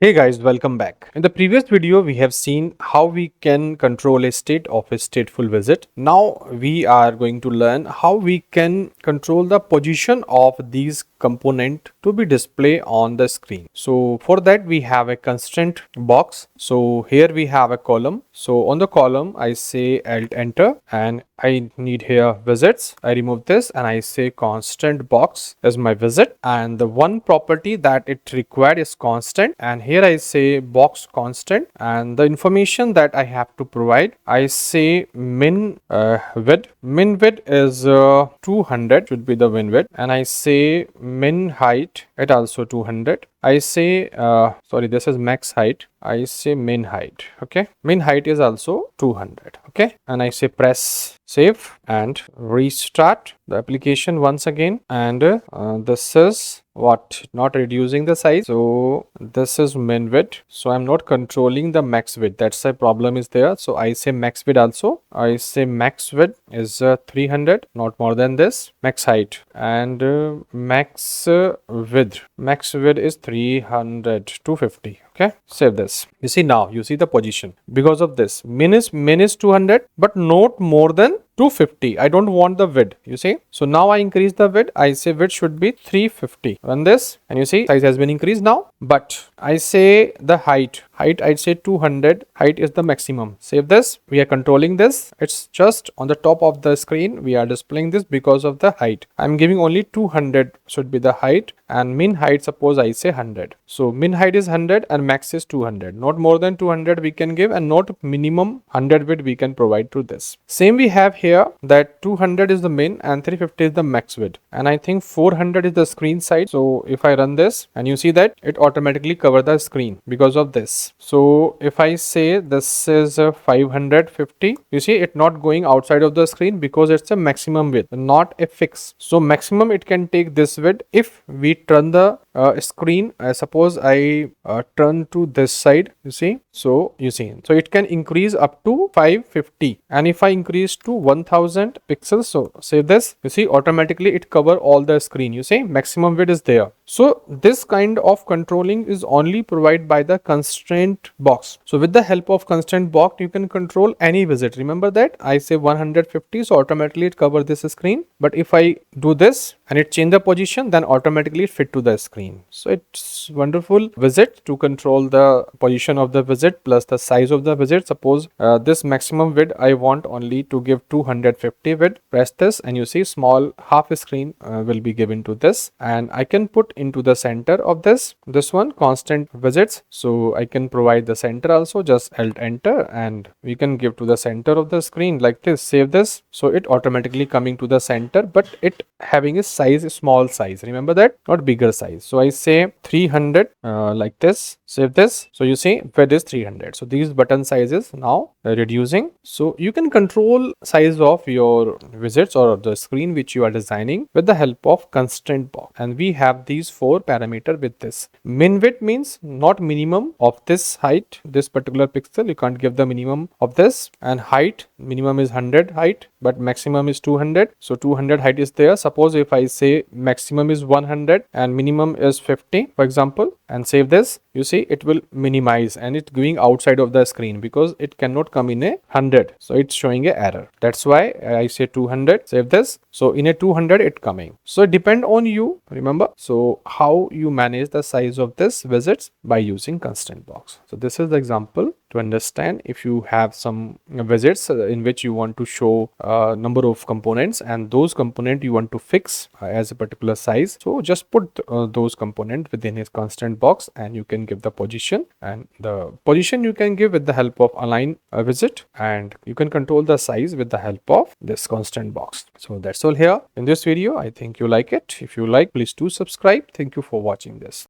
Hey guys, welcome back. In the previous video, we have seen how we can control a state of a stateful visit. Now we are going to learn how we can control the position of these component to be displayed on the screen. So for that we have a constraint box. So here we have a column. So on the column I say alt enter and I need here visits. I remove this and I say constant box as my visit, and the one property that it required is constant, and here I say box constant, and the information that I have to provide, I say min width. Min width is 200 should be the min width, and I say min height at also 200. I say sorry, this is max height. I say min height. Okay, min height is also 200. Okay, and I say press save and restart the application once again, and this is what, not reducing the size. So this is min width, so I'm not controlling the max width. That's the problem is there. So I say max width also. I say max width is 300, not more than this. Max height and max width. Max width is 300, 250. Okay, save this. You see, now you see the position because of this. Min is 200, but not more than 250. I don't want the width, you see. So now I increase the width. I say width should be 350. Run this and you see size has been increased now. But I say the height. Height I say 200. Height is the maximum. Save this. We are controlling this. It's just on the top of the screen. We are displaying this because of the height. I'm giving only 200 should be the height, and min height suppose I say 100. So min height is 100 and max is 200. Not more than 200 we can give, and not minimum 100 width we can provide to this. Same we have here that 200 is the min and 350 is the max width, and I think 400 is the screen size. So if I run this and you see that it automatically cover the screen because of this. So if I say this is 550, you see it not going outside of the screen because it's a maximum width, not a fix. So maximum it can take this width if we turn the screen. Suppose I turn to this side, you see. So you see, so it can increase up to 550, and if I increase to 1000 pixels, so save this, you see automatically it cover all the screen. You see maximum width is there. So this kind of controlling is only provided by the constraint box. So with the help of constraint box you can control any visit. Remember that I say 150, so automatically it cover this screen. But if I do this and it change the position, then automatically it fit to the screen. So it's wonderful visit to control the position of the visit plus the size of the visit. Suppose this maximum width I want only to give 250 width. Press this and you see small half screen will be given to this, and I can put into the center of this one constant visits. So I can provide the center also. Just alt enter and we can give to the center of the screen like this. Save this. So it automatically coming to the center, but it having a size, small size. Remember that, not bigger size. So I say 300 like this. Save this. So you see width is 300. So these button sizes now reducing. So you can control size of your visits or the screen which you are designing with the help of constraint box. And we have these 4 parameter with this. Min width means not minimum of this height, this particular pixel. You can't give the minimum of this. And height, minimum is 100 height, but maximum is 200. So 200 height is there. Suppose if I say maximum is 100 and minimum is 50, for example, and save this, you see it will minimize and it's going outside of the screen because it cannot come in a 100. So it's showing a error. That's why I say 200. Save this. So in a 200 it coming. So it depend on you, remember. So how you manage the size of this visits by using constraint box. So this is the example to understand. If you have some visits in which you want to show a number of components, and those component you want to fix as a particular size, so just put those component within his constraint box and you can give the position, and the position you can give with the help of align visit, and you can control the size with the help of this constraint box. So that's all here in this video. I think you like it. If you like, please do subscribe. Thank you for watching this.